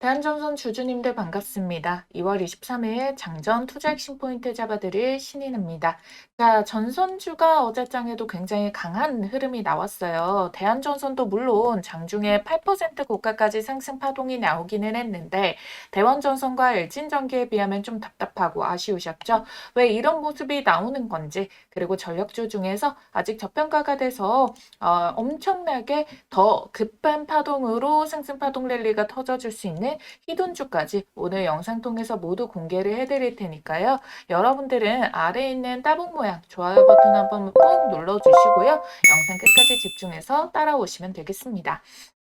대한전선 주주님들 반갑습니다. 2월 23일 장전 투자 핵심 포인트 잡아드릴 신인입니다. 자, 전선주가 어제장에도 굉장히 강한 흐름이 나왔어요. 대한전선도 물론 장중에 8% 고가까지 상승 파동이 나오기는 했는데 대원전선과 엘진전기에 비하면 좀 답답하고 아쉬우셨죠? 왜 이런 모습이 나오는 건지, 그리고 전력주 중에서 아직 저평가가 돼서 엄청나게 더 급한 파동으로 상승 파동 랠리가 터져줄 수 있는 히든주까지 오늘 영상 통해서 모두 공개를 해드릴 테니까요. 여러분들은 아래에 있는 따봉 모양 좋아요 버튼 한번 꼭 눌러주시고요. 영상 끝까지 집중해서 따라오시면 되겠습니다.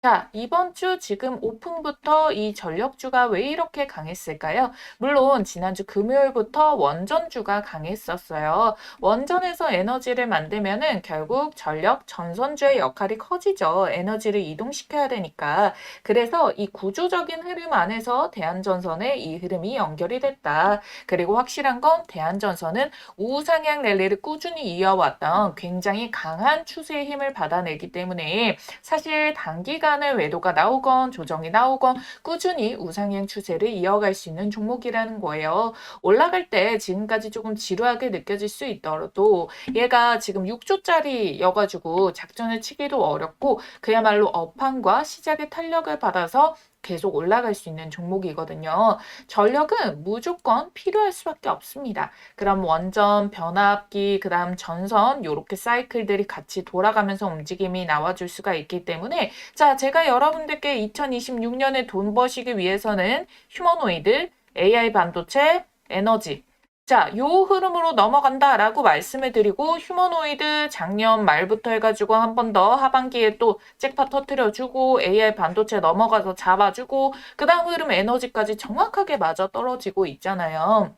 자, 이번 주 지금 오픈부터 이 전력주가 왜 이렇게 강했을까요? 물론 지난주 금요일부터 원전주가 강했었어요. 원전에서 에너지를 만들면은 결국 전력 전선주의 역할이 커지죠. 에너지를 이동시켜야 되니까. 그래서 이 구조적인 흐름 안에서 대한전선의 이 흐름이 연결이 됐다. 그리고 확실한 건 대한전선은 우상향 랠리를 꾸준히 이어왔던 굉장히 강한 추세의 힘을 받아내기 때문에 사실 단기간에 외도가 나오건 조정이 나오건 꾸준히 우상향 추세를 이어갈 수 있는 종목이라는 거예요. 올라갈 때 지금까지 조금 지루하게 느껴질 수 있더라도 얘가 지금 6조짜리여가지고 작전을 치기도 어렵고 그야말로 업황과 시작의 탄력을 받아서 계속 올라갈 수 있는 종목이거든요. 전력은 무조건 필요할 수밖에 없습니다. 그럼 원전, 변압기, 그 다음 전선 이렇게 사이클들이 같이 돌아가면서 움직임이 나와줄 수가 있기 때문에 자, 제가 여러분들께 2026년에 돈 버시기 위해서는 휴머노이드, AI 반도체, 에너지 자, 요 흐름으로 넘어간다라고 말씀을 드리고 휴머노이드 작년 말부터 해가지고 한 번 더 하반기에 또 잭팟 터트려주고 AI 반도체 넘어가서 잡아주고 그 다음 흐름 에너지까지 정확하게 맞아 떨어지고 있잖아요.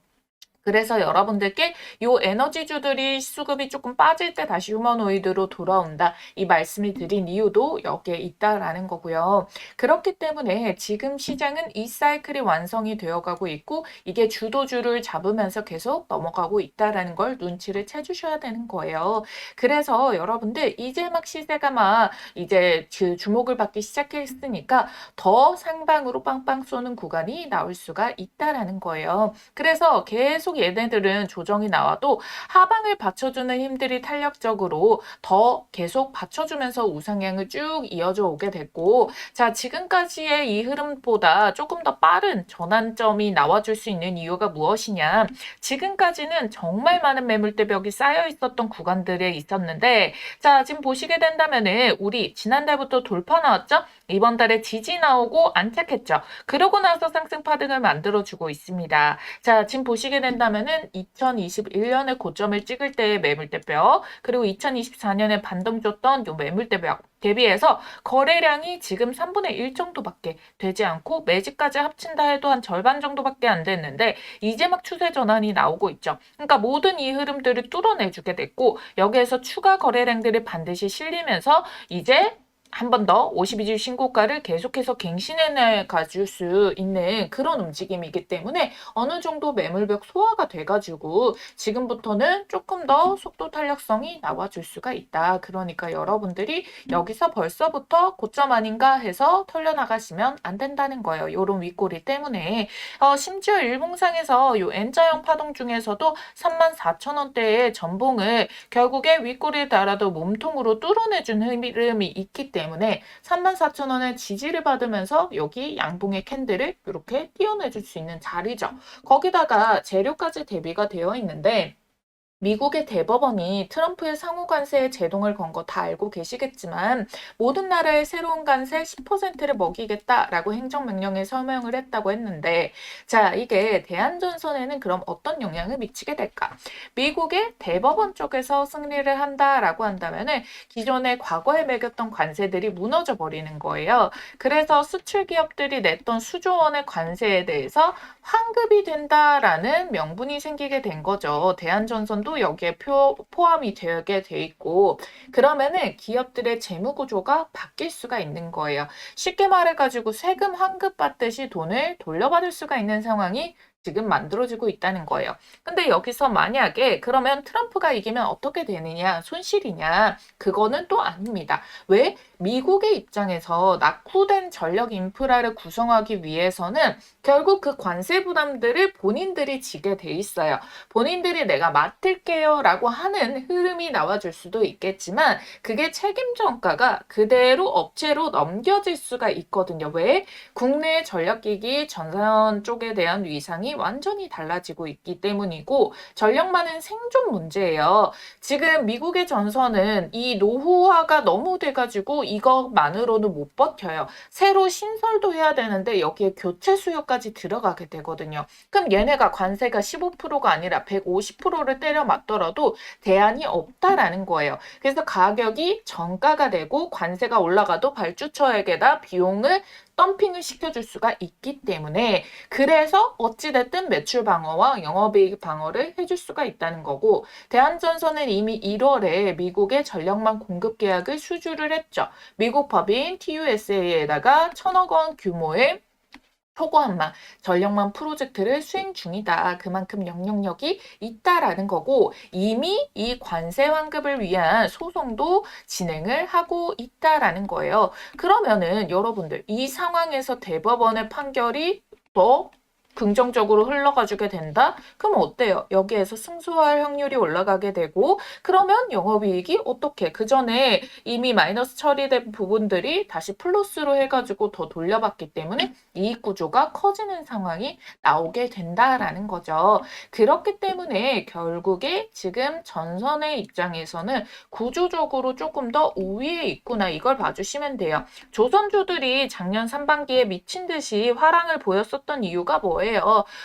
그래서 여러분들께 요 에너지주들이 수급이 조금 빠질 때 다시 휴머노이드로 돌아온다. 이 말씀을 드린 이유도 여기에 있다라는 거고요. 그렇기 때문에 지금 시장은 이 사이클이 완성이 되어가고 있고 이게 주도주를 잡으면서 계속 넘어가고 있다라는 걸 눈치를 채주셔야 되는 거예요. 그래서 여러분들 이제 막 시세가 막 이제 주목을 받기 시작했으니까 더 상방으로 빵빵 쏘는 구간이 나올 수가 있다라는 거예요. 그래서 계속 얘네들은 조정이 나와도 하방을 받쳐주는 힘들이 탄력적으로 더 계속 받쳐주면서 우상향을 쭉 이어져 오게 됐고 자, 지금까지의 이 흐름보다 조금 더 빠른 전환점이 나와줄 수 있는 이유가 무엇이냐, 지금까지는 정말 많은 매물대벽이 쌓여 있었던 구간들에 있었는데 자, 지금 보시게 된다면은 우리 지난달부터 돌파 나왔죠? 이번 달에 지지 나오고 안착했죠. 그러고 나서 상승 파등을 만들어주고 있습니다. 자, 지금 보시게 된다면은 2021년에 고점을 찍을 때의 매물대벽, 그리고 2024년에 반등 줬던 요 매물대벽 대비해서 거래량이 지금 3분의 1 정도밖에 되지 않고 매집까지 합친다 해도 한 절반 정도밖에 안 됐는데 이제 막 추세 전환이 나오고 있죠. 그러니까 모든 이 흐름들을 뚫어내주게 됐고 여기에서 추가 거래량들이 반드시 실리면서 이제 한 번 더 52주 신고가를 계속해서 갱신해 가줄 수 있는 그런 움직임이기 때문에 어느 정도 매물벽 소화가 돼가지고 지금부터는 조금 더 속도 탄력성이 나와줄 수가 있다. 그러니까 여러분들이 여기서 벌써부터 고점 아닌가 해서 털려나가시면 안 된다는 거예요. 요런 윗꼬리 때문에 심지어 일봉상에서 요 N자형 파동 중에서도 34,000원대의 전봉을 결국에 윗꼬리에 달아도 몸통으로 뚫어내준 흐름이 있기 때문에 34,000원의 지지를 받으면서 여기 양봉의 캔들을 이렇게 띄어내줄 수 있는 자리죠. 거기다가 재료까지 대비가 되어 있는데 미국의 대법원이 트럼프의 상호 관세에 제동을 건 거 다 알고 계시겠지만 모든 나라의 새로운 관세 10%를 먹이겠다라고 행정명령에 서명을 했다고 했는데 자, 이게 대한전선에는 그럼 어떤 영향을 미치게 될까? 미국의 대법원 쪽에서 승리를 한다라고 한다면은 기존에 과거에 매겼던 관세들이 무너져 버리는 거예요. 그래서 수출 기업들이 냈던 수조 원의 관세에 대해서 환급이 된다라는 명분이 생기게 된 거죠. 대한전선도 여기에 포함이 되게 돼 있고 그러면은 기업들의 재무 구조가 바뀔 수가 있는 거예요. 쉽게 말해가지고 세금 환급 받듯이 돈을 돌려받을 수가 있는 상황이 지금 만들어지고 있다는 거예요. 근데 여기서 만약에 그러면 트럼프가 이기면 어떻게 되느냐? 손실이냐? 그거는 또 아닙니다. 왜? 미국의 입장에서 낙후된 전력 인프라를 구성하기 위해서는 결국 그 관세 부담들을 본인들이 지게 돼 있어요. 본인들이 내가 맡을게요 라고 하는 흐름이 나와줄 수도 있겠지만 그게 책임 전가가 그대로 업체로 넘겨질 수가 있거든요. 왜? 국내 전력기기 전선 쪽에 대한 위상이 완전히 달라지고 있기 때문이고 전력만은 생존 문제예요. 지금 미국의 전선은 이 노후화가 너무 돼가지고 이것만으로는 못 버텨요. 새로 신설도 해야 되는데 여기에 교체 수요까지 들어가게 되거든요. 그럼 얘네가 관세가 15%가 아니라 150%를 때려 맞더라도 대안이 없다라는 거예요. 그래서 가격이 정가가 되고 관세가 올라가도 발주처에게다 비용을 덤핑을 시켜줄 수가 있기 때문에 그래서 어찌됐든 매출 방어와 영업이익 방어를 해줄 수가 있다는 거고 대한전선은 이미 1월에 미국의 전력망 공급 계약을 수주를 했죠. 미국 법인 TUSA에다가 1,000억 원 규모의 초고한망 전력망 프로젝트를 수행 중이다. 그만큼 영향력이 있다라는 거고 이미 이 관세 환급을 위한 소송도 진행을 하고 있다라는 거예요. 그러면은 여러분들 이 상황에서 대법원의 판결이 더 긍정적으로 흘러가주게 된다? 그럼 어때요? 여기에서 승소할 확률이 올라가게 되고 그러면 영업이익이 어떻게? 그 전에 이미 마이너스 처리된 부분들이 다시 플러스로 해가지고 더 돌려받기 때문에 이익 구조가 커지는 상황이 나오게 된다라는 거죠. 그렇기 때문에 결국에 지금 전선의 입장에서는 구조적으로 조금 더 우위에 있구나 이걸 봐주시면 돼요. 조선주들이 작년 상반기에 미친 듯이 화랑을 보였었던 이유가 뭐예요?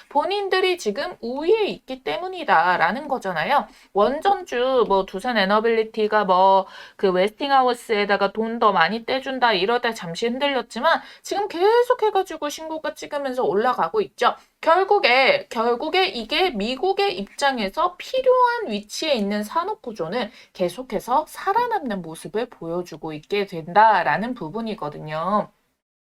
본인들이 지금 우위에 있기 때문이다라는 거잖아요. 원전주 뭐 두산 에너빌리티가 뭐 그 웨스팅하우스에다가 돈 더 많이 떼준다 이러다 잠시 흔들렸지만 지금 계속 해가지고 신고가 찍으면서 올라가고 있죠. 결국에 이게 미국의 입장에서 필요한 위치에 있는 산업 구조는 계속해서 살아남는 모습을 보여주고 있게 된다라는 부분이거든요.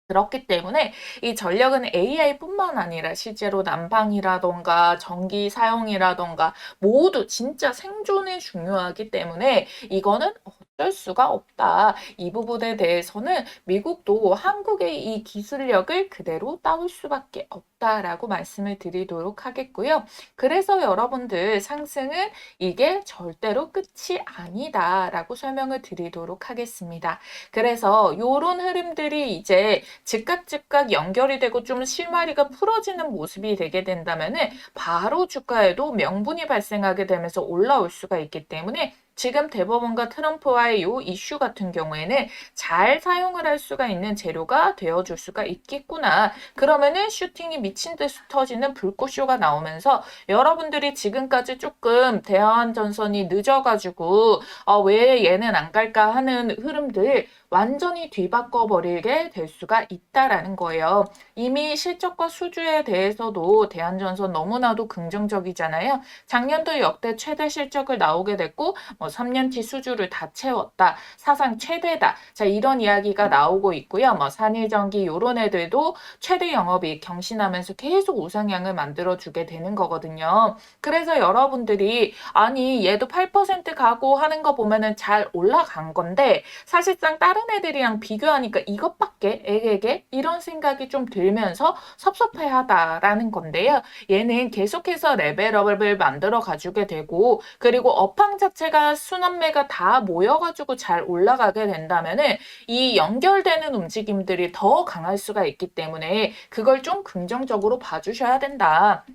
그렇기 때문에 이 전력은 AI뿐만 아니라 실제로 난방이라던가 전기 사용이라던가 모두 진짜 생존에 중요하기 때문에 이거는 어쩔 수가 없다. 이 부분에 대해서는 미국도 한국의 이 기술력을 그대로 따올 수밖에 없다라고 말씀을 드리도록 하겠고요. 그래서 여러분들 상승은 이게 절대로 끝이 아니다라고 설명을 드리도록 하겠습니다. 그래서 이런 흐름들이 이제 즉각 연결이 되고 좀 실마리가 풀어지는 모습이 되게 된다면은 바로 주가에도 명분이 발생하게 되면서 올라올 수가 있기 때문에 지금 대법원과 트럼프와의 이 이슈 같은 경우에는 잘 사용을 할 수가 있는 재료가 되어줄 수가 있겠구나. 그러면은 슈팅이 미친 듯이 터지는 불꽃쇼가 나오면서 여러분들이 지금까지 조금 대한전선이 늦어가지고 왜 얘는 안 갈까 하는 흐름들 완전히 뒤바꿔 버리게 될 수가 있다라는 거예요. 이미 실적과 수주에 대해서도 대한전선 너무나도 긍정적이잖아요. 작년도 역대 최대 실적을 나오게 됐고 3년치 수주를 다 채웠다. 사상 최대다. 자, 이런 이야기가 나오고 있고요. 산일전기 요런 애들도 최대 영업이익 경신하면서 계속 우상향을 만들어주게 되는 거거든요. 그래서 여러분들이 아니 얘도 8% 가고 하는 거 보면은 잘 올라간 건데 사실상 다른 애들이랑 비교하니까 이것밖에 에게게 이런 생각이 좀 들면서 섭섭해하다라는 건데요. 얘는 계속해서 레벨업을 만들어 가지게 되고 그리고 업황 자체가 순환매가 다 모여가지고 잘 올라가게 된다면은 이 연결되는 움직임들이 더 강할 수가 있기 때문에 그걸 좀 긍정적으로 봐주셔야 된다.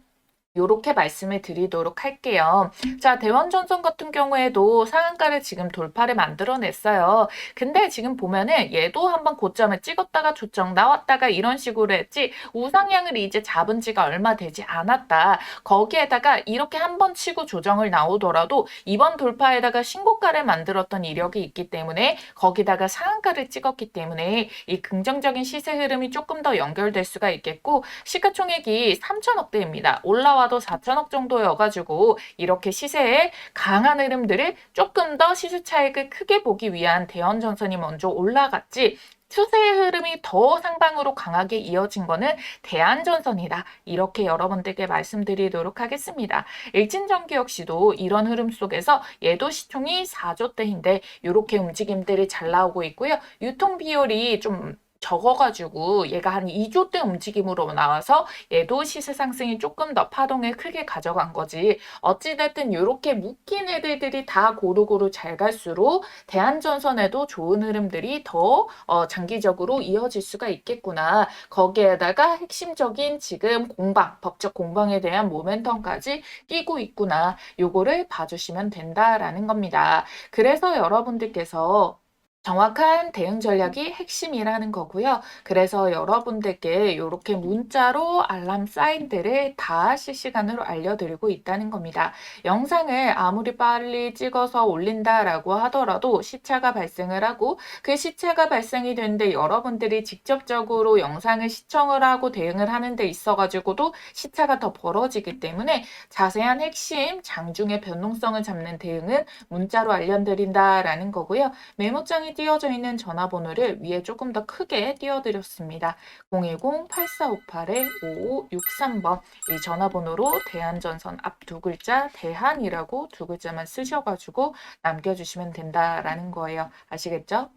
요렇게 말씀을 드리도록 할게요. 자, 대원전선 같은 경우에도 상한가를 지금 돌파를 만들어냈어요. 근데 지금 보면은 얘도 한번 고점을 찍었다가 조정 나왔다가 이런 식으로 했지 우상향을 이제 잡은 지가 얼마 되지 않았다. 거기에다가 이렇게 한번 치고 조정을 나오더라도 이번 돌파에다가 신고가를 만들었던 이력이 있기 때문에 거기다가 상한가를 찍었기 때문에 이 긍정적인 시세 흐름이 조금 더 연결될 수가 있겠고 시가총액이 3천억대입니다. 올라와도 4천억 정도여가지고 이렇게 시세에 강한 흐름들을 조금 더 시세 차익을 크게 보기 위한 대원전선이 먼저 올라갔지 추세의 흐름이 더 상방으로 강하게 이어진 거는 대한전선이다. 이렇게 여러분들께 말씀드리도록 하겠습니다. 일진전기 역시도 이런 흐름 속에서 얘도 시총이 4조대인데 이렇게 움직임들이 잘 나오고 있고요. 유통 비율이 좀 적어가지고 얘가 한 2조대 움직임으로 나와서 얘도 시세 상승이 조금 더 파동을 크게 가져간 거지. 어찌됐든 이렇게 묶인 애들이 다 고루고루 잘 갈수록 대한전선에도 좋은 흐름들이 더 장기적으로 이어질 수가 있겠구나. 거기에다가 핵심적인 지금 공방, 법적 공방에 대한 모멘텀까지 끼고 있구나. 요거를 봐주시면 된다라는 겁니다. 그래서 여러분들께서 정확한 대응 전략이 핵심이라는 거고요. 그래서 여러분들께 이렇게 문자로 알람 사인들을 다 실시간으로 알려드리고 있다는 겁니다. 영상을 아무리 빨리 찍어서 올린다라고 하더라도 시차가 발생을 하고 그 시차가 발생이 되는데 여러분들이 직접적으로 영상을 시청을 하고 대응을 하는 데 있어가지고도 시차가 더 벌어지기 때문에 자세한 핵심 장중의 변동성을 잡는 대응은 문자로 알려드린다라는 거고요. 메모장이 띄어져 있는 전화번호를 위에 조금 더 크게 띄워드렸습니다. 010-8458-5563번 이 전화번호로 대한전선 앞 두 글자 대한이라고 두 글자만 쓰셔가지고 남겨주시면 된다라는 거예요. 아시겠죠?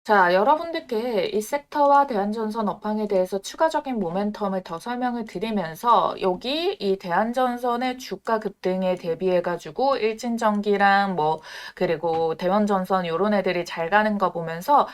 자, 여러분들께 이 섹터와 대한전선 업황에 대해서 추가적인 모멘텀을 더 설명을 드리면서 여기 이 대한전선의 주가 급등에 대비해가지고 일진전기랑 그리고 대원전선 요런 애들이 잘 가는 거 보면서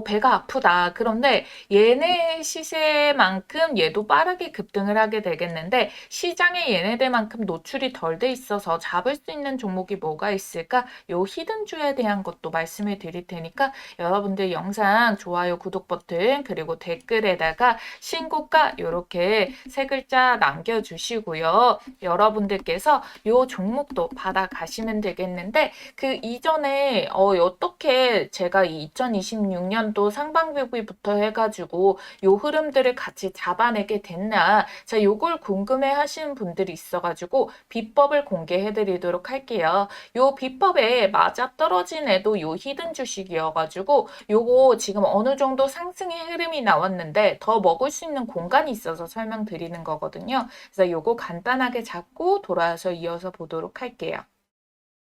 배가 아프다. 그런데 얘네 시세만큼 얘도 빠르게 급등을 하게 되겠는데 시장에 얘네들만큼 노출이 덜 돼 있어서 잡을 수 있는 종목이 뭐가 있을까? 요 히든주에 대한 것도 말씀을 드릴 테니까 여러분들 영상 좋아요, 구독 버튼 그리고 댓글에다가 신고가 요렇게 세 글자 남겨주시고요. 여러분들께서 요 종목도 받아가시면 되겠는데 그 이전에 어떻게 제가 2026년도 상반기부터 해가지고 요 흐름들을 같이 잡아내게 됐나 자 요걸 궁금해 하시는 분들이 있어가지고 비법을 공개해 드리도록 할게요. 요 비법에 맞아떨어진 애도 요 히든 주식이어가지고 요거 지금 어느 정도 상승의 흐름이 나왔는데 더 먹을 수 있는 공간이 있어서 설명드리는 거거든요. 그래서 요거 간단하게 잡고 돌아와서 이어서 보도록 할게요.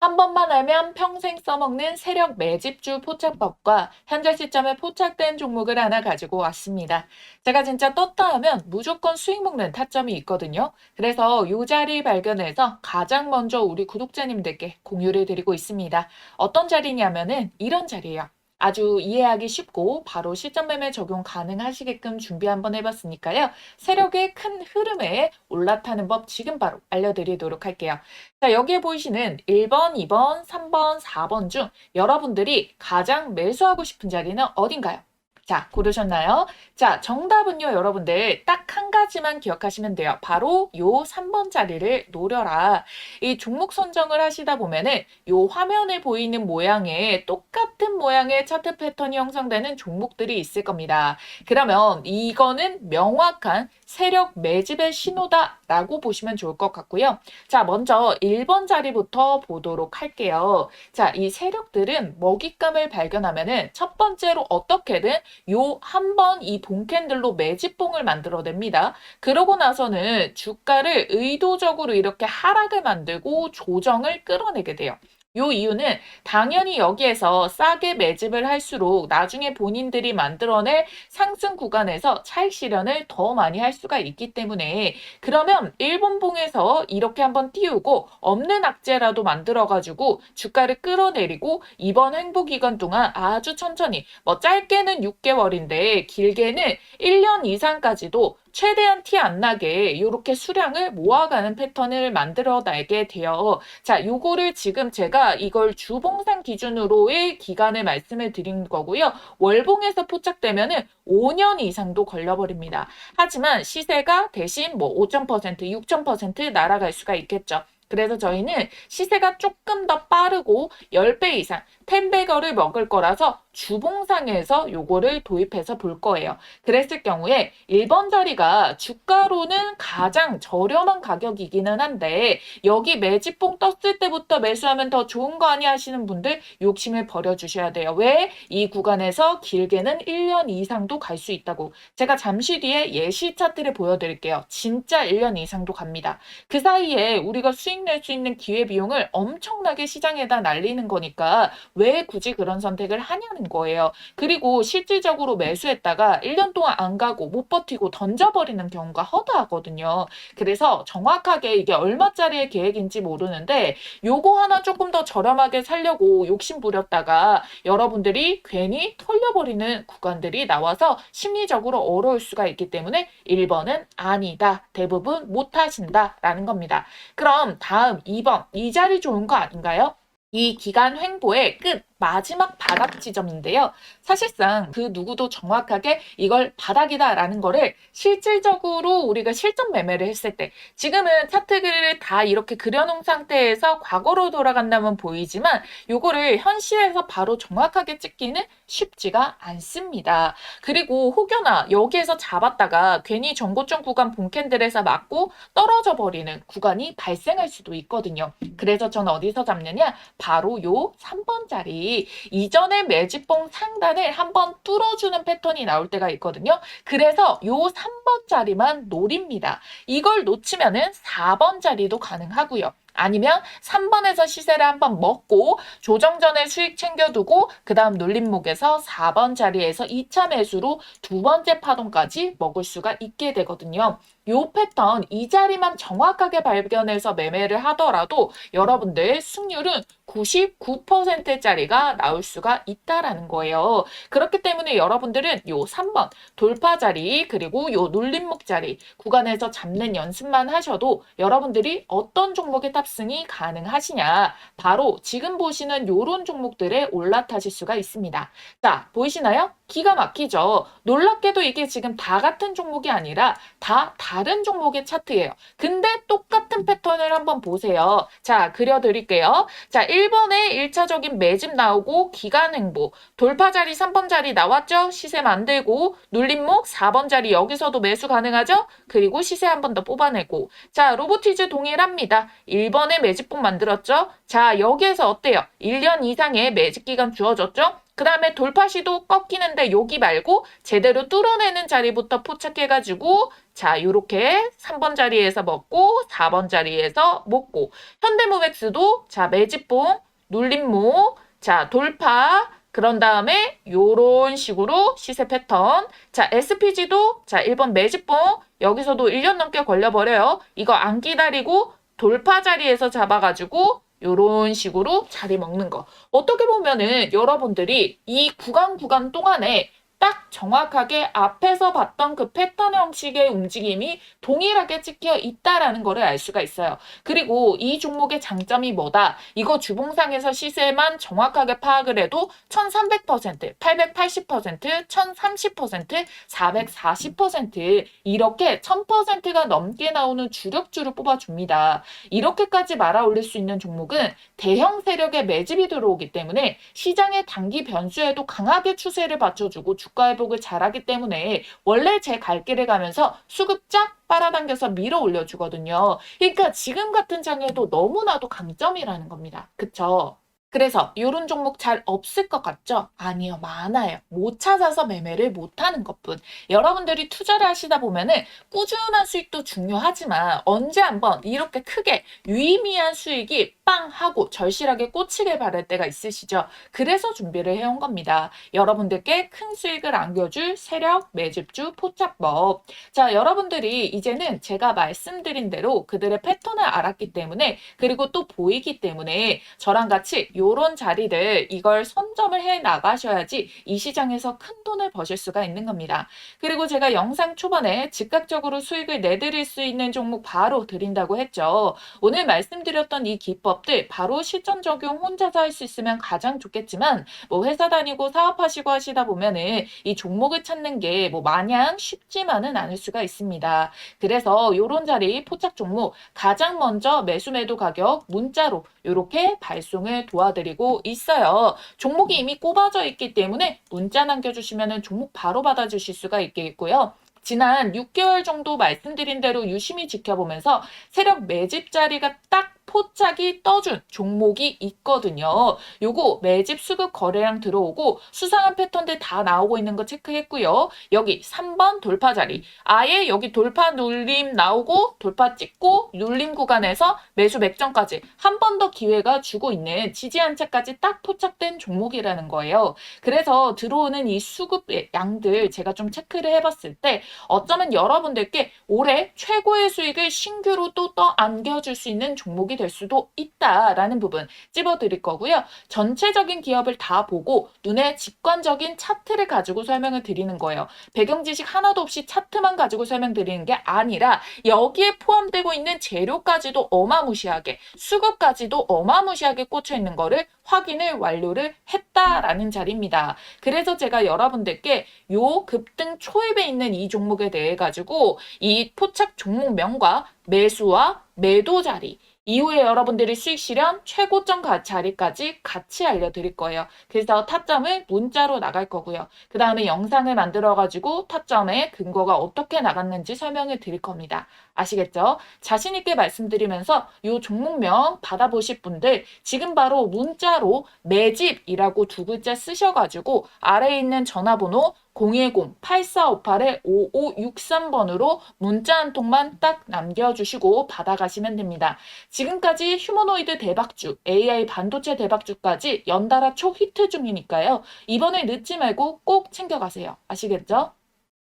한 번만 알면 평생 써먹는 세력 매집주 포착법과 현재 시점에 포착된 종목을 하나 가지고 왔습니다. 제가 진짜 떴다 하면 무조건 수익 먹는 타점이 있거든요. 그래서 이 자리 발견해서 가장 먼저 우리 구독자님들께 공유를 드리고 있습니다. 어떤 자리냐면은 이런 자리예요. 아주 이해하기 쉽고 바로 시점 매매 적용 가능하시게끔 준비 한번 해봤으니까요. 세력의 큰 흐름에 올라타는 법 지금 바로 알려드리도록 할게요. 자, 여기에 보이시는 1번, 2번, 3번, 4번 중 여러분들이 가장 매수하고 싶은 자리는 어딘가요? 자, 고르셨나요? 자, 정답은요, 여러분들 딱 한 가지만 기억하시면 돼요. 바로 요 3번 자리를 노려라. 이 종목 선정을 하시다 보면은 요 화면에 보이는 모양의 똑같은 모양의 차트 패턴이 형성되는 종목들이 있을 겁니다. 그러면 이거는 명확한 세력 매집의 신호다라고 보시면 좋을 것 같고요. 자, 먼저 1번 자리부터 보도록 할게요. 자, 이 세력들은 먹잇감을 발견하면은 첫 번째로 어떻게든 요 한 번 이 동캔들로 매집봉을 만들어냅니다. 그러고 나서는 주가를 의도적으로 이렇게 하락을 만들고 조정을 끌어내게 돼요. 요 이유는 당연히 여기에서 싸게 매집을 할수록 나중에 본인들이 만들어낼 상승 구간에서 차익 실현을 더 많이 할 수가 있기 때문에 그러면 일본봉에서 이렇게 한번 띄우고 없는 악재라도 만들어가지고 주가를 끌어내리고 이번 횡보 기간 동안 아주 천천히 짧게는 6개월인데 길게는 1년 이상까지도 최대한 티 안 나게 이렇게 수량을 모아가는 패턴을 만들어내게 돼요. 자, 요거를 지금 제가 이걸 주봉상 기준으로의 기간을 말씀을 드린 거고요. 월봉에서 포착되면은 5년 이상도 걸려버립니다. 하지만 시세가 대신 5,000%, 6,000% 날아갈 수가 있겠죠. 그래서 저희는 시세가 조금 더 빠르고 10배 이상 텐베거를 먹을 거라서 주봉상에서 요거를 도입해서 볼 거예요. 그랬을 경우에 1번 자리가 주가로는 가장 저렴한 가격이기는 한데 여기 매집봉 떴을 때부터 매수하면 더 좋은 거 아니야 하시는 분들 욕심을 버려주셔야 돼요. 왜? 이 구간에서 길게는 1년 이상도 갈 수 있다고. 제가 잠시 뒤에 예시 차트를 보여드릴게요. 진짜 1년 이상도 갑니다. 그 사이에 우리가 수익 낼 수 있는 기회비용을 엄청나게 시장에다 날리는 거니까 왜 굳이 그런 선택을 하냐는 거예요. 그리고 실질적으로 매수했다가 1년 동안 안 가고 못 버티고 던져버리는 경우가 허다하거든요. 그래서 정확하게 이게 얼마짜리의 계획인지 모르는데 요거 하나 조금 더 저렴하게 살려고 욕심 부렸다가 여러분들이 괜히 털려버리는 구간들이 나와서 심리적으로 어려울 수가 있기 때문에 1번은 아니다. 대부분 못하신다 라는 겁니다. 그럼 다음 2번 이 자리 좋은 거 아닌가요? 이 기간 횡보의 끝 마지막 바닥 지점인데요. 사실상 그 누구도 정확하게 이걸 바닥이다라는 거를 실질적으로 우리가 실전 매매를 했을 때 지금은 차트를 다 이렇게 그려놓은 상태에서 과거로 돌아간다면 보이지만 요거를 현실에서 바로 정확하게 찍기는 쉽지가 않습니다. 그리고 혹여나 여기에서 잡았다가 괜히 전고점 구간 본캔들에서 맞고 떨어져 버리는 구간이 발생할 수도 있거든요. 그래서 저는 어디서 잡느냐? 바로 요 3번 자리 이전의 매집봉 상단을 한번 뚫어주는 패턴이 나올 때가 있거든요. 그래서 요 3번 자리만 노립니다. 이걸 놓치면은 4번 자리도 가능하고요. 아니면 3번에서 시세를 한번 먹고 조정 전에 수익 챙겨두고 그 다음 눌림목에서 4번 자리에서 2차 매수로 두 번째 파동까지 먹을 수가 있게 되거든요. 요 패턴 이 자리만 정확하게 발견해서 매매를 하더라도 여러분들 승률은 99%짜리가 나올 수가 있다라는 거예요. 그렇기 때문에 여러분들은 요 3번 돌파 자리 그리고 요 눌림목 자리 구간에서 잡는 연습만 하셔도 여러분들이 어떤 종목의 탑승이 가능하시냐 바로 지금 보시는 요런 종목들에 올라타실 수가 있습니다. 자 보이시나요? 기가 막히죠. 놀랍게도 이게 지금 다 같은 종목이 아니라 다 다른 종목의 차트예요. 근데 똑같은 패턴을 한번 보세요. 자, 그려드릴게요. 자, 1번에 1차적인 매집 나오고 기간 횡보, 돌파 자리 3번 자리 나왔죠? 시세 만들고 눌림목 4번 자리 여기서도 매수 가능하죠? 그리고 시세 한 번 더 뽑아내고 자, 로보티즈 동일합니다. 1번에 매집봉 만들었죠? 자, 여기에서 어때요? 1년 이상의 매집 기간 주어졌죠? 그 다음에 돌파 시도 꺾이는데 여기 말고 제대로 뚫어내는 자리부터 포착해가지고 자 요렇게 3번 자리에서 먹고 4번 자리에서 먹고 현대모백스도 자 매집봉 눌림목 자 돌파 그런 다음에 요런 식으로 시세 패턴 자 SPG도 자 1번 매집봉 여기서도 1년 넘게 걸려버려요. 이거 안 기다리고 돌파 자리에서 잡아가지고 요런 식으로 자리 먹는 거. 어떻게 보면은 여러분들이 이 구간 동안에 딱 정확하게 앞에서 봤던 그 패턴 형식의 움직임이 동일하게 찍혀 있다라는 거를 알 수가 있어요. 그리고 이 종목의 장점이 뭐다? 이거 주봉상에서 시세만 정확하게 파악을 해도 1300%, 880%, 1030%, 440% 이렇게 1000%가 넘게 나오는 주력주를 뽑아줍니다. 이렇게까지 말아 올릴 수 있는 종목은 대형 세력의 매집이 들어오기 때문에 시장의 단기 변수에도 강하게 추세를 받쳐주고 주가 회복을 잘하기 때문에 원래 제 갈 길을 가면서 수급 쫙 빨아당겨서 밀어 올려주거든요. 그러니까 지금 같은 장에도 너무나도 강점이라는 겁니다. 그쵸? 그래서 이런 종목 잘 없을 것 같죠? 아니요, 많아요. 못 찾아서 매매를 못하는 것뿐. 여러분들이 투자를 하시다 보면은 꾸준한 수익도 중요하지만 언제 한번 이렇게 크게 유의미한 수익이 빵 하고 절실하게 꽂히길 바랄 때가 있으시죠? 그래서 준비를 해온 겁니다. 여러분들께 큰 수익을 안겨줄 세력, 매집주, 포착법. 자, 여러분들이 이제는 제가 말씀드린 대로 그들의 패턴을 알았기 때문에 그리고 또 보이기 때문에 저랑 같이 요런 자리를 이걸 선점을 해 나가셔야지 이 시장에서 큰 돈을 버실 수가 있는 겁니다. 그리고 제가 영상 초반에 즉각적으로 수익을 내드릴 수 있는 종목 바로 드린다고 했죠. 오늘 말씀드렸던 이 기법들 바로 실전 적용 혼자서 할 수 있으면 가장 좋겠지만 뭐 회사 다니고 사업하시고 하시다 보면은 이 종목을 찾는 게 뭐 마냥 쉽지만은 않을 수가 있습니다. 그래서 요런 자리 포착 종목 가장 먼저 매수 매도 가격 문자로 이렇게 발송을 도와드립니다. 도와드리고 있어요. 종목이 이미 꼽아져 있기 때문에 문자 남겨주시면 종목 바로 받아주실 수가 있겠고요. 지난 6개월 정도 말씀드린 대로 유심히 지켜보면서 세력 매집 자리가 딱 포착이 떠준 종목이 있거든요. 요거 매집 수급 거래량 들어오고 수상한 패턴들 다 나오고 있는 거 체크했고요. 여기 3번 돌파 자리. 아예 여기 돌파 눌림 나오고 돌파 찍고 눌림 구간에서 매수 맥점까지 한 번 더 기회가 주고 있는 지지 한차까지 딱 포착된 종목이라는 거예요. 그래서 들어오는 이 수급 양들 제가 좀 체크를 해봤을 때 어쩌면 여러분들께 올해 최고의 수익을 신규로 또 안겨줄 수 있는 종목이 될 수도 있다라는 부분 찝어드릴 거고요. 전체적인 기업을 다 보고 눈에 직관적인 차트를 가지고 설명을 드리는 거예요. 배경 지식 하나도 없이 차트만 가지고 설명드리는 게 아니라 여기에 포함되고 있는 재료까지도 어마무시하게 수급까지도 어마무시하게 꽂혀 있는 거를 확인을 완료를 했다라는 자리입니다. 그래서 제가 여러분들께 요 급등 초입에 있는 이 종목에 대해 가지고 이 포착 종목명과 매수와 매도 자리 이후에 여러분들이 수익 실현 최고점 자리까지 같이 알려드릴 거예요. 그래서 타점을 문자로 나갈 거고요. 그 다음에 영상을 만들어가지고 타점의 근거가 어떻게 나갔는지 설명을 드릴 겁니다. 아시겠죠? 자신 있게 말씀드리면서 이 종목명 받아보실 분들 지금 바로 문자로 매집이라고 두 글자 쓰셔가지고 아래에 있는 전화번호 010-8458-5563번으로 문자 한 통만 딱 남겨주시고 받아가시면 됩니다. 지금까지 휴머노이드 대박주, AI 반도체 대박주까지 연달아 초히트 중이니까요. 이번에 늦지 말고 꼭 챙겨가세요. 아시겠죠?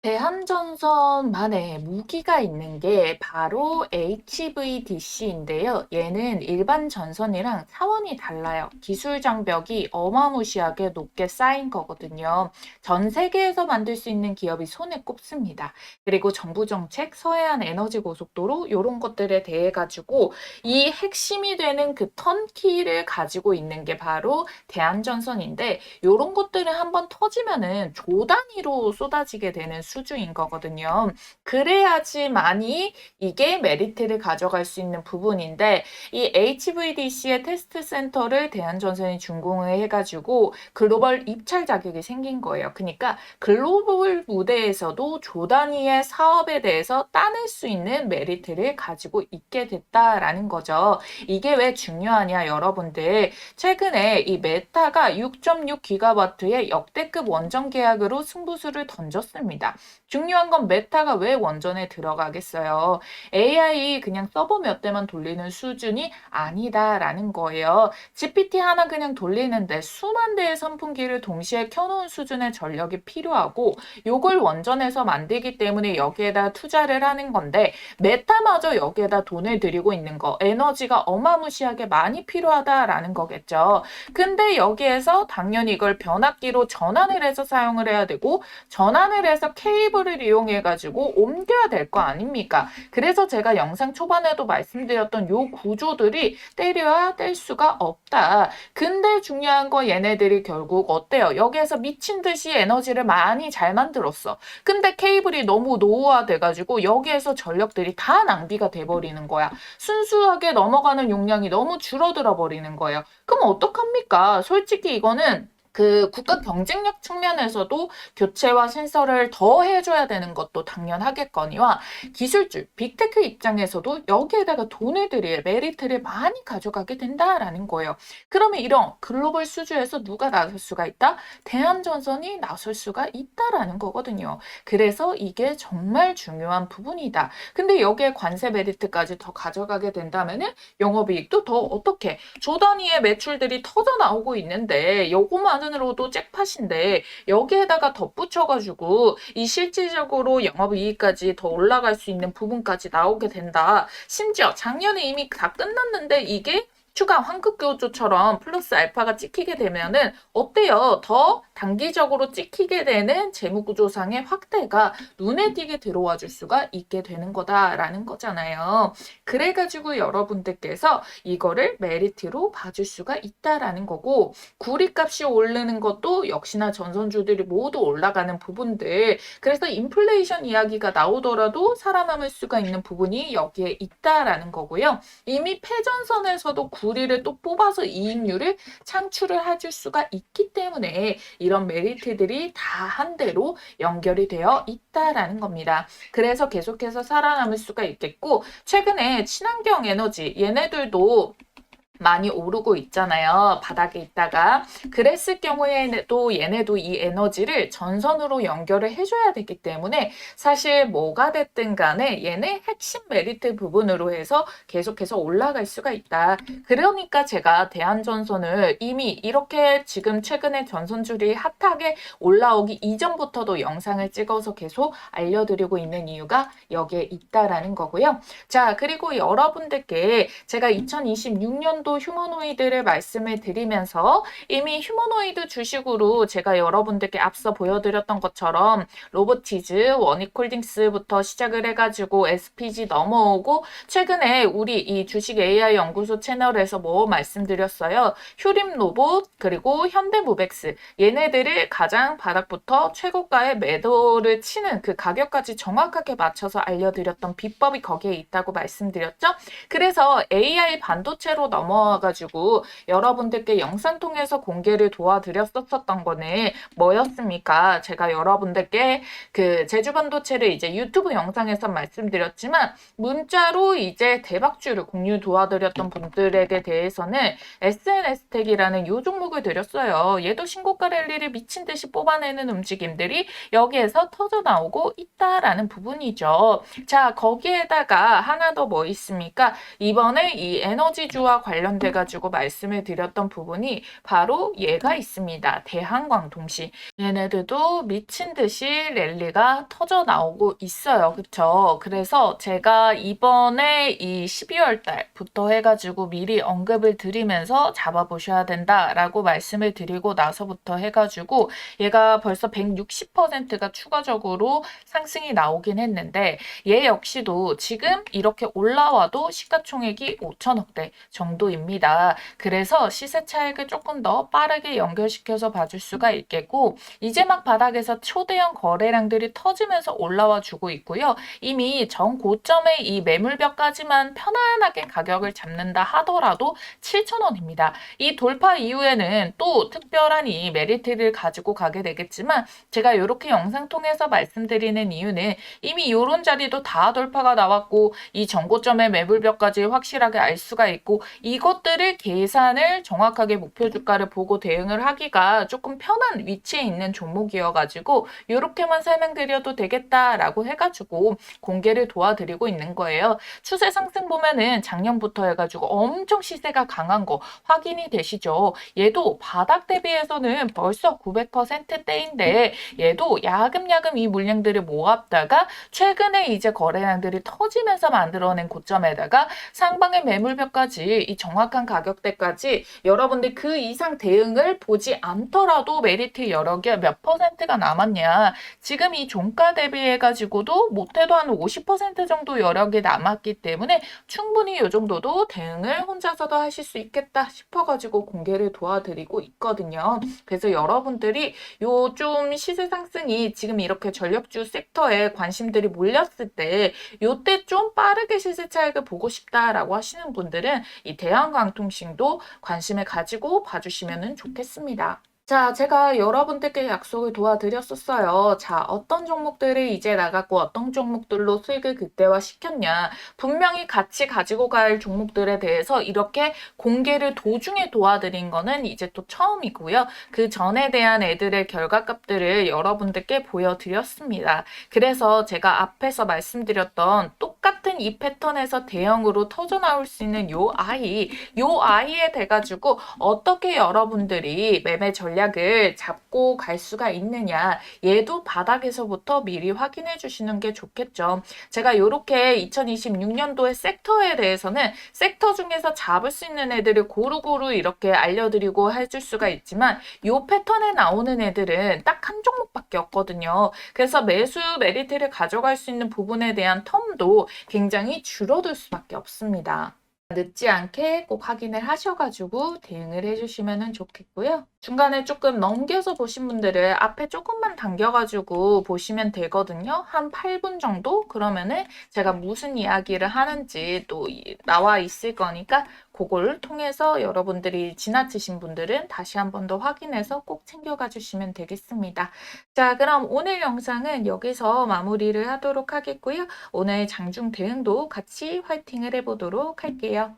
대한전선만의 무기가 있는 게 바로 HVDC인데요. 얘는 일반 전선이랑 차원이 달라요. 기술 장벽이 어마무시하게 높게 쌓인 거거든요. 전 세계에서 만들 수 있는 기업이 손에 꼽습니다. 그리고 정부 정책, 서해안 에너지 고속도로 이런 것들에 대해 가지고 이 핵심이 되는 그 턴키를 가지고 있는 게 바로 대한전선인데 이런 것들은 한번 터지면은 조 단위로 쏟아지게 되는 수주인 거거든요. 그래야지만이 이게 메리트를 가져갈 수 있는 부분인데 이 HVDC의 테스트 센터를 대한전선이 준공을 해가지고 글로벌 입찰 자격이 생긴 거예요. 그러니까 글로벌 무대에서도 조 단위의 사업에 대해서 따낼 수 있는 메리트를 가지고 있게 됐다라는 거죠. 이게 왜 중요하냐 여러분들. 최근에 이 메타가 6.6GW의 역대급 원전 계약으로 승부수를 던졌습니다. 중요한 건 메타가 왜 원전에 들어가겠어요. AI 그냥 서버 몇 대만 돌리는 수준이 아니다라는 거예요. GPT 하나 그냥 돌리는데 수만 대의 선풍기를 동시에 켜놓은 수준의 전력이 필요하고 요걸 원전에서 만들기 때문에 여기에다 투자를 하는 건데 메타마저 여기에다 돈을 들이고 있는 거 에너지가 어마무시하게 많이 필요하다라는 거겠죠. 근데 여기에서 당연히 이걸 변압기로 전환을 해서 사용을 해야 되고 전환을 해서 케이블을 이용해 가지고 옮겨야 될 거 아닙니까? 그래서 제가 영상 초반에도 말씀드렸던 요 구조들이 때려야 뗄 수가 없다. 근데 중요한 거 얘네들이 결국 어때요? 여기에서 미친 듯이 에너지를 많이 잘 만들었어. 근데 케이블이 너무 노후화돼 가지고 여기에서 전력들이 다 낭비가 돼 버리는 거야. 순수하게 넘어가는 용량이 너무 줄어들어 버리는 거예요. 그럼 어떡합니까? 솔직히 이거는 그 국가 경쟁력 측면에서도 교체와 신설을 더 해줘야 되는 것도 당연하겠거니와 기술주, 빅테크 입장에서도 여기에다가 돈을 들일 메리트를 많이 가져가게 된다라는 거예요. 그러면 이런 글로벌 수주에서 누가 나설 수가 있다? 대한전선이 나설 수가 있다라는 거거든요. 그래서 이게 정말 중요한 부분이다. 근데 여기에 관세 메리트까지 더 가져가게 된다면은 영업이익도 더 어떻게 조 단위의 매출들이 터져 나오고 있는데 요거만 으로도 잭팟인데 여기에다가 덧붙여가지고 이 실질적으로 영업이익까지 더 올라갈 수 있는 부분까지 나오게 된다. 심지어 작년에 이미 다 끝났는데 이게 추가 환급교조처럼 플러스 알파가 찍히게 되면은 어때요? 더 단기적으로 찍히게 되는 재무구조상의 확대가 눈에 띄게 들어와 줄 수가 있게 되는 거다라는 거잖아요. 그래가지고 여러분들께서 이거를 메리트로 봐줄 수가 있다라는 거고 구리값이 오르는 것도 역시나 전선주들이 모두 올라가는 부분들 그래서 인플레이션 이야기가 나오더라도 살아남을 수가 있는 부분이 여기에 있다라는 거고요. 이미 패전선에서도 불이를 또 뽑아서 이익률을 창출을 해줄 수가 있기 때문에 이런 메리트들이 다 한 대로 연결이 되어 있다라는 겁니다. 그래서 계속해서 살아남을 수가 있겠고, 최근에 친환경 에너지 얘네들도 많이 오르고 있잖아요. 바닥에 있다가. 그랬을 경우에도 얘네도 이 에너지를 전선으로 연결을 해줘야 되기 때문에 사실 뭐가 됐든 간에 얘네 핵심 메리트 부분으로 해서 계속해서 올라갈 수가 있다. 그러니까 제가 대한전선을 이미 이렇게 지금 최근에 전선줄이 핫하게 올라오기 이전부터도 영상을 찍어서 계속 알려드리고 있는 이유가 여기에 있다라는 거고요. 자, 그리고 여러분들께 제가 2026년도 휴머노이드를 말씀을 드리면서 이미 휴머노이드 주식으로 제가 여러분들께 앞서 보여드렸던 것처럼 로보티즈, 원익홀딩스부터 시작을 해가지고 SPG 넘어오고 최근에 우리 이 주식 AI 연구소 채널에서 뭐 말씀드렸어요. 휴림로봇 그리고 현대모백스 얘네들을 가장 바닥부터 최고가의 매도를 치는 그 가격까지 정확하게 맞춰서 알려드렸던 비법이 거기에 있다고 말씀드렸죠. 그래서 AI 반도체로 넘어와가지고 여러분들께 영상 통해서 공개를 도와드렸었던 거는 뭐였습니까? 제가 여러분들께 그 제주반도체를 이제 유튜브 영상에서 말씀드렸지만 문자로 이제 대박주를 공유 도와드렸던 분들에게 대해서는 SNS택이라는 요 종목을 드렸어요. 얘도 신고가 랠리를 미친 듯이 뽑아내는 움직임들이 여기에서 터져 나오고 있다라는 부분이죠. 자, 거기에다가 하나 더 뭐 있습니까? 이번에 이 에너지주와 관련돼 가지고 말씀을 드렸던 부분이 바로 얘가 있습니다. 대한광통시. 얘네들도 미친 듯이 랠리가 터져 나오고 있어요. 그쵸? 그래서 제가 이번에 이 12월 달부터 해가지고 미리 언급을 드리면서 잡아보셔야 된다라고 말씀을 드리고 나서부터 해가지고 얘가 벌써 160%가 추가적으로 상승이 나오긴 했는데 얘 역시도 지금 이렇게 올라와도 시가총액이 5천억대 정도입니다. 그래서 시세 차익을 조금 더 빠르게 연결시켜서 봐줄 수가 있겠고 이제 막 바닥에서 초대형 거래량들이 터지면서 올라와 주고 있고요. 이미 전 고점의 이 매물벽까지만 편안하게 가격을 잡는다 하더라도 7천원입니다. 이 돌파 이후에는 또 특별한 이 메리트를 가지고 가게 되겠지만 제가 이렇게 영상 통해서 말씀드리는 이유는 이미 이런 자리도 다 돌파가 나왔고 이 전고점의 매물벽까지 확실하게 알 수가 있고 이것들을 계산을 정확하게 목표 주가를 보고 대응을 하기가 조금 편한 위치에 있는 종목이어가지고 이렇게만 설명드려도 되겠다라고 해가지고 공개를 도와드리고 있는 거예요. 추세 상승 보면은 작년부터 해가지고 엄청 시세가 강한 거 확인이 되시죠? 얘도 바닥 대비해서는 벌써 900%대인데 얘도 야금야금 이 물량들을 모았다가 최근에 이제 거래량들이 터지면서 만들어낸 고점에다가 상방의 매물벽까지 이 정확한 가격대까지 여러분들 그 이상 대응을 보지 않더라도 메리트 여러 개 몇 퍼센트가 남았냐. 지금 이 종가 대비해가지고도 못해도 한 50% 정도 여러 개 남았기 때문에 충분히 이 정도도 대응을 혼자서도 하실 수 있겠다 싶어가지고 공개를 도와드리고 있거든요. 그래서 여러분들이 요 좀 시세 상승이 지금 이렇게 전력주 섹터에 관심들이 몰렸을 때 요때 좀 빠르게 시세 차익을 보고 싶다라고 하시는 분들은 이 대한광통신도 관심을 가지고 봐주시면 좋겠습니다. 자, 제가 여러분들께 약속을 도와드렸었어요. 자, 어떤 종목들이 이제 나갔고 어떤 종목들로 수익을 극대화 시켰냐. 분명히 같이 가지고 갈 종목들에 대해서 이렇게 공개를 도중에 도와드린 거는 이제 또 처음이고요. 그 전에 대한 애들의 결과값들을 여러분들께 보여드렸습니다. 그래서 제가 앞에서 말씀드렸던 똑같은 이 패턴에서 대형으로 터져나올 수 있는 요 아이에 돼가지고 어떻게 여러분들이 매매 전략을 잡고 갈 수가 있느냐. 얘도 바닥에서부터 미리 확인해 주시는 게 좋겠죠. 제가 이렇게 2026년도의 섹터에 대해서는 섹터 중에서 잡을 수 있는 애들을 고루고루 이렇게 알려드리고 해줄 수가 있지만 이 패턴에 나오는 애들은 딱 한 종목밖에 없거든요. 그래서 매수 메리트를 가져갈 수 있는 부분에 대한 텀도 굉장히 줄어들 수밖에 없습니다. 늦지 않게 꼭 확인을 하셔가지고 대응을 해주시면 좋겠고요. 중간에 조금 넘겨서 보신 분들은 앞에 조금만 당겨가지고 보시면 되거든요. 한 8분 정도? 그러면은 제가 무슨 이야기를 하는지 또 나와 있을 거니까 그걸 통해서 여러분들이 지나치신 분들은 다시 한 번 더 확인해서 꼭 챙겨가 주시면 되겠습니다. 자, 그럼 오늘 영상은 여기서 마무리를 하도록 하겠고요. 오늘 장중 대응도 같이 화이팅을 해보도록 할게요.